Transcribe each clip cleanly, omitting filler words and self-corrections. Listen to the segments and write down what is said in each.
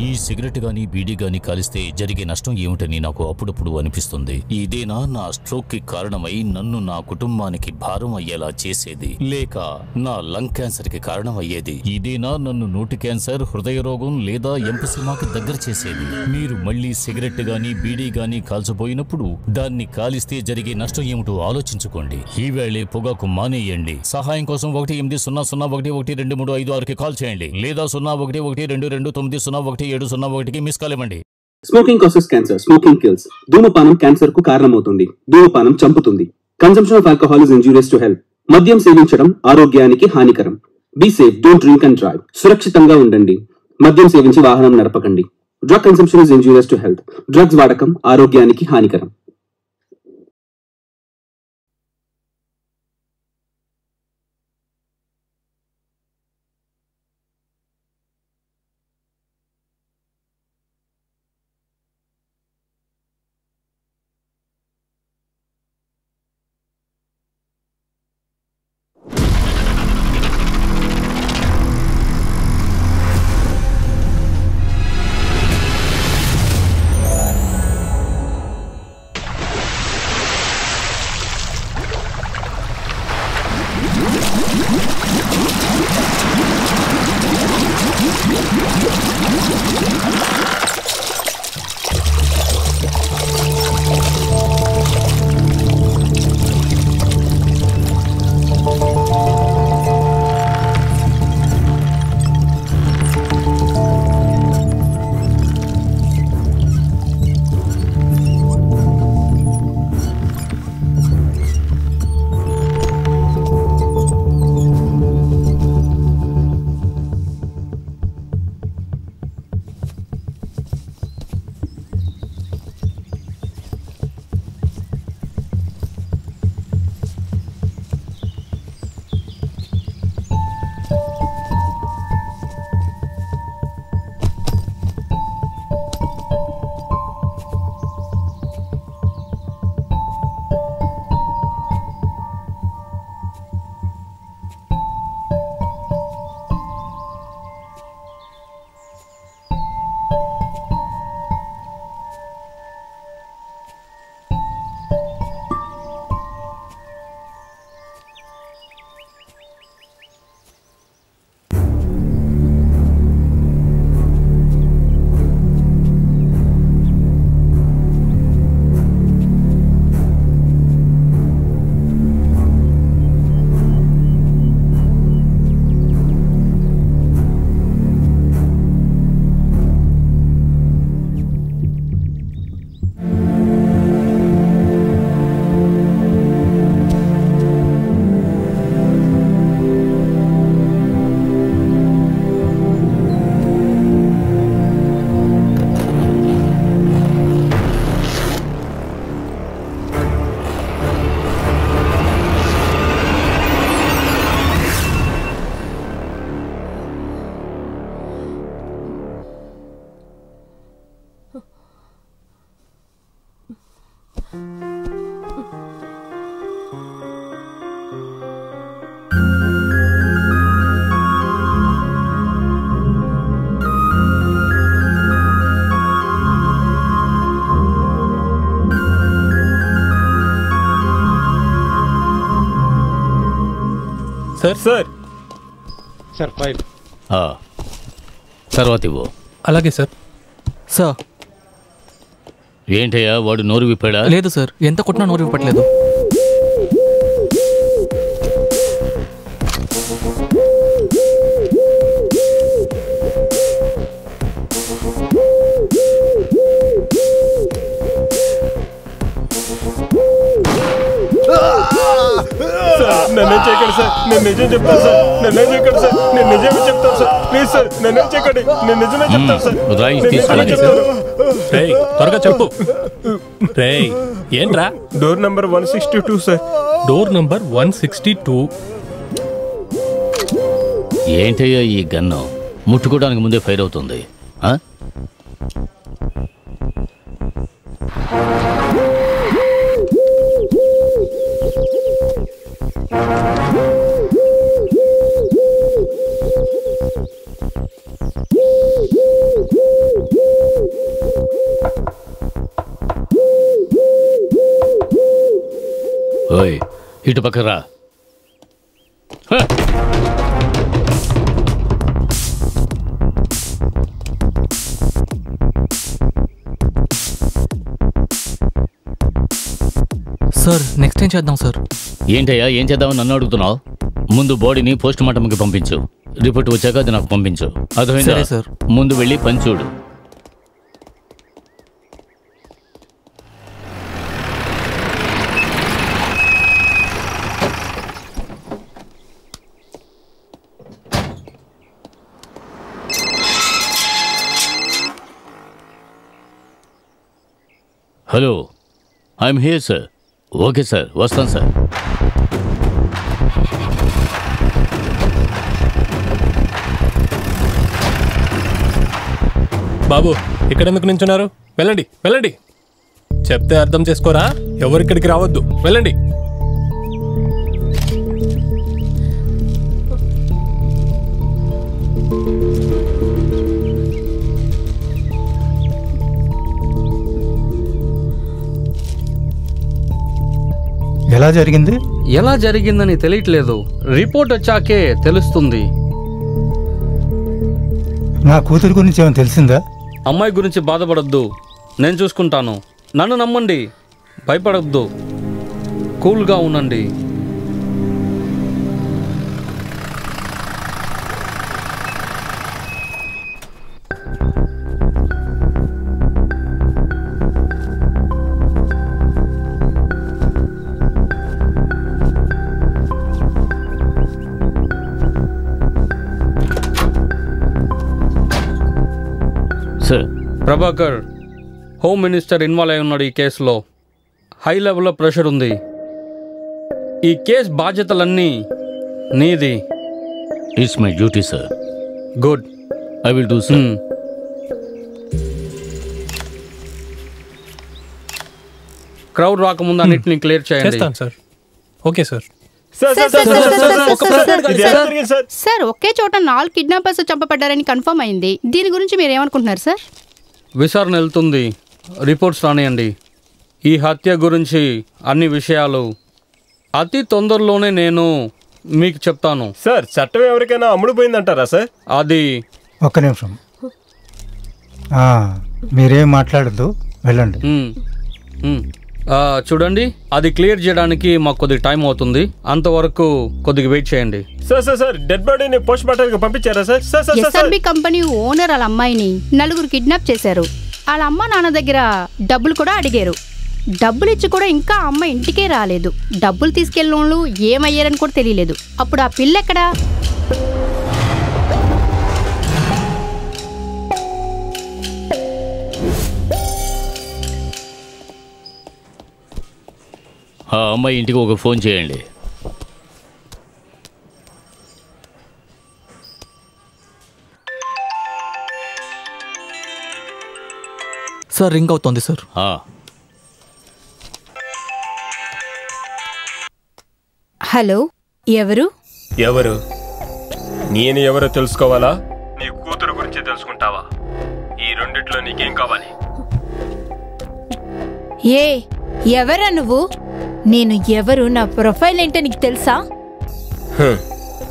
ఈ సిగరెట్ గాని బీడీ గాని కాలిస్తే జరిగే నష్టం ఏమిటని నాకు అప్పుడప్పుడు అనిపిస్తుంది. ఇదేనా నా స్ట్రోక్ కి కారణమై నన్ను నా కుటుంబానికి భారం అయ్యేలా చేసేది, లేక నా లంగ్ క్యాన్సర్ కి కారణం అయ్యేది? ఇదేనా నన్ను నోటి క్యాన్సర్, హృదయ రోగం లేదా ఎంపసిమాకి దగ్గర చేసేది? మీరు మళ్ళీ సిగరెట్ గాని బీడీ గాని కాల్చబోయినప్పుడు దాన్ని కాలిస్తే జరిగే నష్టం ఏమిటో ఆలోచించుకోండి. ఈవేళే పొగాకు మానేయండి. సహాయం కోసం 180011235 కాల్ చేయండి లేదా 011222901701కి మిస్ కాల్ ఇవ్వండి. Smoking causes cancer. Smoking kills. ధూమపానం క్యాన్సర్ కు కారణమవుతుంది. ధూమపానం చంపుతుంది. Consumption of alcohol is injurious to health. మద్యం సేవించడం ఆరోగ్యానికి హానికరం. Be safe, don't drink and drive. సురక్షితంగా ఉండండి. మద్యం సేవించి వాహనం నడపకండి. Drug consumption is injurious to health. Drugs వాడకం ఆరోగ్యానికి హానికరం. సార్ సార్ సార్ ఫైల్ తర్వాత ఇవ్వు. అలాగే సార్. సార్ ఏంటయ్యా వాడు నోరు విప్పాడా? లేదు సార్, ఎంత కొట్టినా నోరు విప్పట్లేదు. నన్నేం చేయకండి సార్, నేను నిజం చెప్తాను సార్. నన్నేం చేయకండి సార్, నేను నిజమే చెప్తాను సార్. ప్లీజ్ సార్ నన్నేం చేయకండి, నేను నిజమే చెప్తాను సార్. త్వరగా చెప్పు. ఏంట్రా? Door number 162 sir. Door number 162. ఏంటయ్యా ఈ గన్ను ముట్టుకోవడానికి ముందే ఫైర్ అవుతుంది? ఇటు పక్క రా. సార్ నెక్స్ట్ ఏం చేద్దాం సార్? ఏంటయ్యా ఏం చేద్దామని నన్ను అడుగుతున్నావు? ముందు బాడీని పోస్ట్ మార్టంకి పంపించు. రిపోర్ట్ వచ్చాక అది నాకు పంపించు. అర్థమైందా? సరే సార్. ముందు వెళ్ళి పని చూడు. Hello, I'm here sir. Okay sir, వస్తాను సార్. బాబు ఇక్కడ ఎందుకు నించున్నారు? వెళ్ళండి వెళ్ళండి. చెప్తే అర్థం చేసుకోరా? ఎవరిక్కడికి రావద్దు, వెళ్ళండి. ఎలా జరిగింది? ఎలా జరిగిందని తెలియట్లేదు. రిపోర్ట్ వచ్చాకే తెలుస్తుంది. నా కూతురు గురించి ఏమైనా తెలిసిందా? అమ్మాయి గురించి బాధపడద్దు, నేను చూసుకుంటాను. నన్ను నమ్మండి, భయపడద్దు, కూల్గా ఉండండి. ప్రభాకర్, హోమ్ మినిస్టర్ ఇన్వాల్వ్ అయి ఉన్నాడు ఈ కేసులో. హై లెవెల్లో ప్రెషర్ ఉంది. ఈ కేసు బాధ్యతలన్నీ నీది. It's my duty sir. Good, I will do sir. Crowd రాకముందు అన్నిటిని క్లియర్ చేయండి. సార్. Okay sir. సార్, ఒకే చోట 4 కిడ్నాపర్స్ చంపబడ్డారని కన్ఫర్మ్ అయింది. దీని గురించి మీరు ఏమనుకుంటున్నారు సార్? విచారణ వెళ్తుంది, రిపోర్ట్స్ రానియండి. ఈ హత్య గురించి అన్ని విషయాలు అతి తొందరలోనే నేను మీకు చెప్తాను. సార్, చట్టం ఎవరికైనా అమ్ముడుపోయిందంటారా సార్? అది ఒక్క నిమిషం, మీరేం మాట్లాడద్దు, వెళ్ళండి. చూడండి, అది క్లియర్ చేయడానికి మాకు కొద్దిగా టైం అవుతుంది. అంతవరకు కొద్దిగా వెయిట్ చేయండి. సార్ డెడ్ బాడీని పోస్ట్ మార్టంకి పంపించారా సార్? ఎస్ఆర్బి కంపెనీ ఓనర్ వాళ్ళ అమ్మాయిని 4 కిడ్నాప్ చేశారు. వాళ్ళ అమ్మ నాన్న దగ్గర డబ్బులు కూడా అడిగారు. డబ్బులు ఇచ్చి కూడా ఇంకా అమ్మ ఇంటికే రాలేదు. డబ్బులు తీసుకెళ్ళిన వాళ్ళు ఏమయ్యారని కూడా తెలియలేదు. అప్పుడు ఆ పిల్ల ఎక్కడా? ఆ అమ్మాయి ఇంటికి ఒక ఫోన్ చేయండి. సార్ రింగ్ అవుతోంది సార్. హలో, ఎవరు? ఎవరు? నేను ఎవరో తెలుసుకోవాలా? నీ కూతురు గురించి తెలుసుకుంటావా? ఈ రెండిట్లో నీకేం కావాలి? ఎవరా నువ్వు? నేను ఎవరు, నా ప్రొఫైల్ ఏంటో నీకు తెలుసా?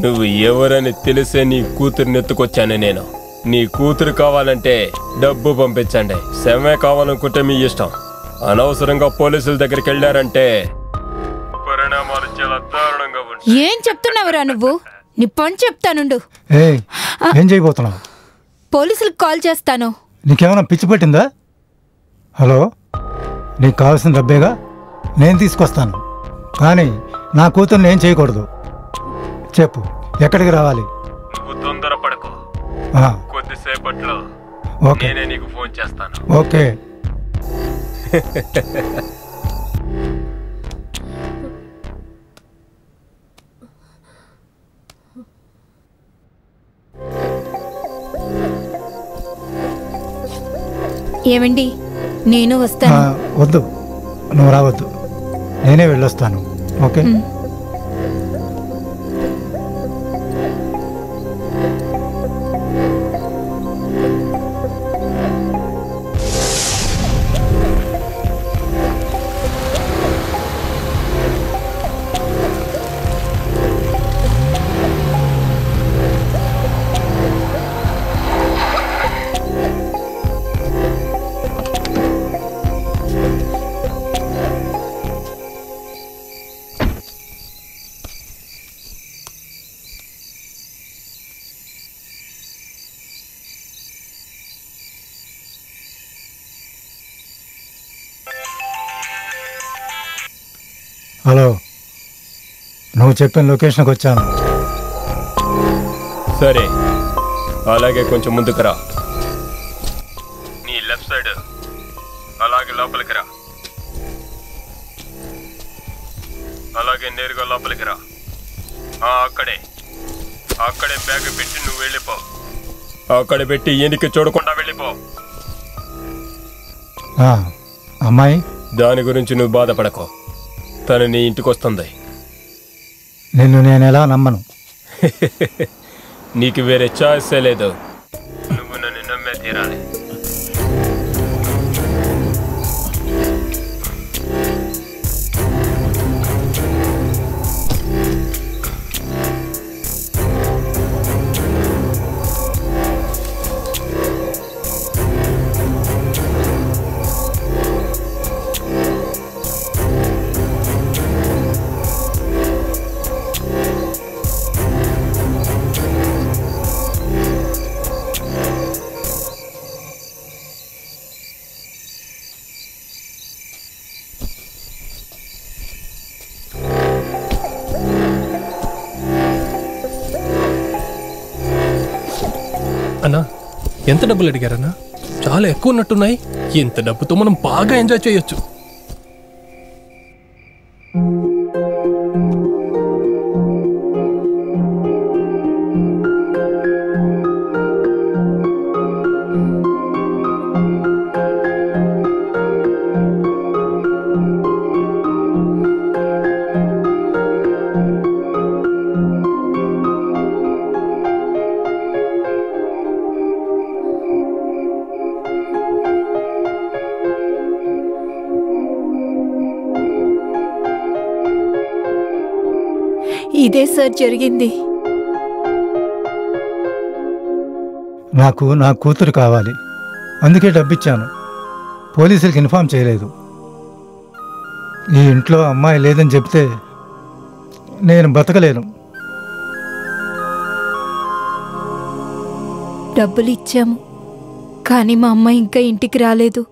నువ్వు ఎవరని తెలిసే నీ కూతురుని ఎత్తుకొచ్చాను నేను. నీ కూతురు కావాలంటే డబ్బు పంపించండి, శమే కావాలనుకుంటే మీ ఇష్టం. అనవసరంగా పోలీసుల దగ్గరికి వెళ్ళారంటే పరిణామాలు చాలా దారుణంగా ఉంటాయి. ఏం చెప్తున్నావురా నువ్వు? నీ పని చెప్తానుండు. ఏం చేయబోతున్నావు? పోలీసులకు కాల్ చేస్తాను. నీకేమైనా పిచ్చి పట్టిందా? హలో, నీకు కావాల్సిన డబ్బేగా, నేను తీసుకొస్తాను. కానీ నా కూతుర్ని ఏం చేయకూడదు. చెప్పు, ఎక్కడికి రావాలి? నువ్వు తొందరపడకు, కొద్దిసేపట్లో నేనే నీకు ఫోన్ చేస్తాను. ఓకే. ఏమండి, నేను వస్తాను. వద్దు, నువ్వు రావద్దు, నేనే వెళ్ళొస్తాను. ఓకే. హలో, నువ్వు చెప్పిన లొకేషన్కి వచ్చాను. సరే, అలాగే కొంచెం ముందుకు రా. నీ లెఫ్ట్ సైడ్ అలాగే లోపలికి రా. అలాగే నేరుగా లోపలికి రా. అక్కడే బ్యాగ్ పెట్టి నువ్వు వెళ్ళిపో. అక్కడ పెట్టి ఎనికి చూడకుండా వెళ్ళిపో. అమ్మాయి, దాని గురించి నువ్వు బాధపడకో. తను నీ ఇంటికి వస్తుంది. నిన్ను నేను ఎలా నమ్మను? నీకు వేరే చాయిసే లేదు. నువ్వు నన్ను నమ్మే తీరాలి. అన్నా, ఎంత డబ్బులు అడిగారన్నా? చాలా ఎక్కువ ఉన్నట్టున్నాయి. ఇంత డబ్బుతో మనం బాగా ఎంజాయ్ చేయొచ్చు. ఇదే సార్ జరిగింది. నాకు నా కూతురు కావాలి, అందుకే డబ్బిచ్చాను. పోలీసులకు ఇన్ఫామ్ చేయలేదు. ఈ ఇంట్లో అమ్మాయి లేదని చెప్తే నేను బతకలేను. డబ్బులు ఇచ్చాము, కానీ మా అమ్మాయి ఇంకా ఇంటికి రాలేదు.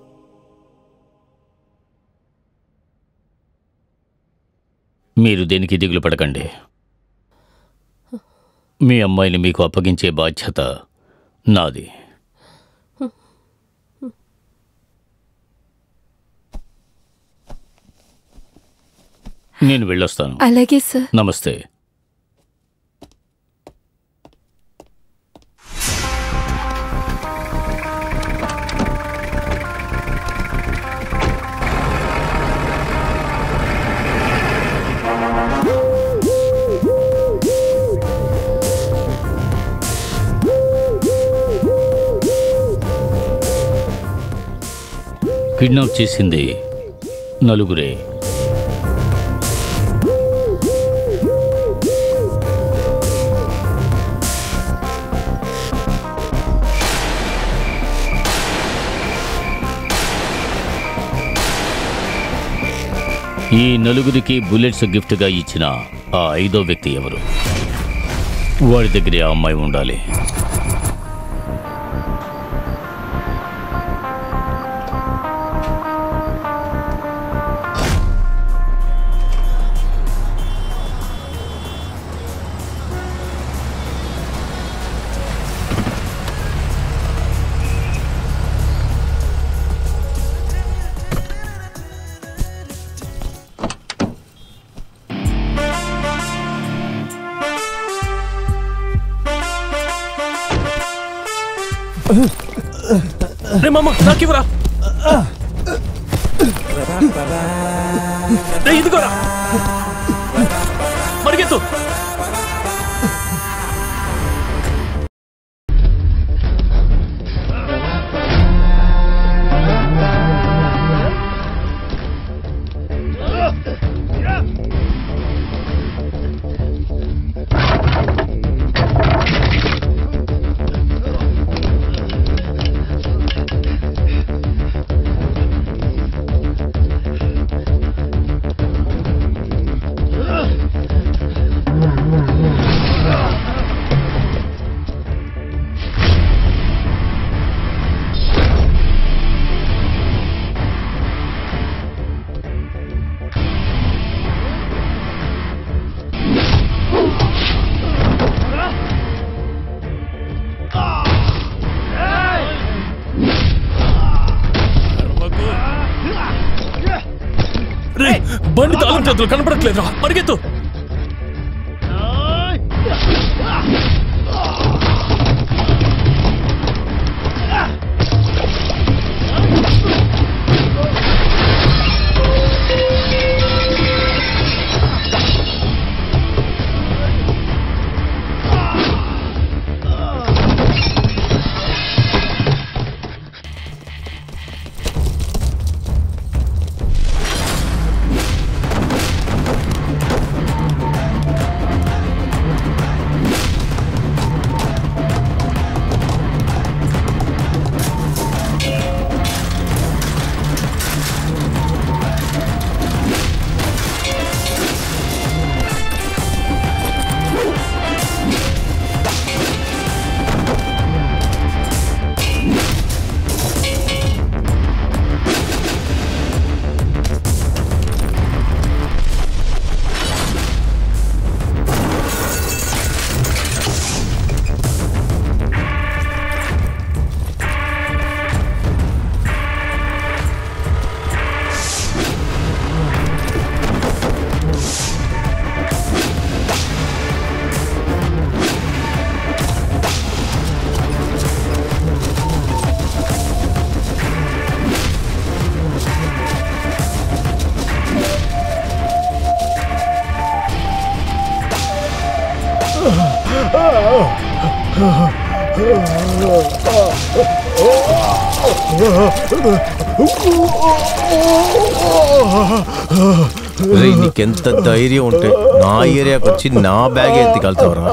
మీరు దేనికి దిగులు పడకండి. మీ అమ్మాయిని మీకు అప్పగించే బాధ్యత నాది. నేను వెళ్ళొస్తాను. అలాగే సార్. నమస్తే. కిడ్నాప్ చేసింది నలుగురే. ఈ నలుగురికి బుల్లెట్స్ గిఫ్ట్గా ఇచ్చిన ఆ 5వ వ్యక్తి ఎవరు? వాడి దగ్గరే ఆ అమ్మాయి ఉండాలి. రే మామ, నాకివ్వరా. ఇదిగోరా, పరిగెత్తు. బండి తాళం చేతులు కనపడట్లేదురా, పరిగెత్తు. నీకెంత ధైర్యం ఉంటే నా ఏరియాకి వచ్చి నా బ్యాగ్ ఎత్తికెళ్తావురా?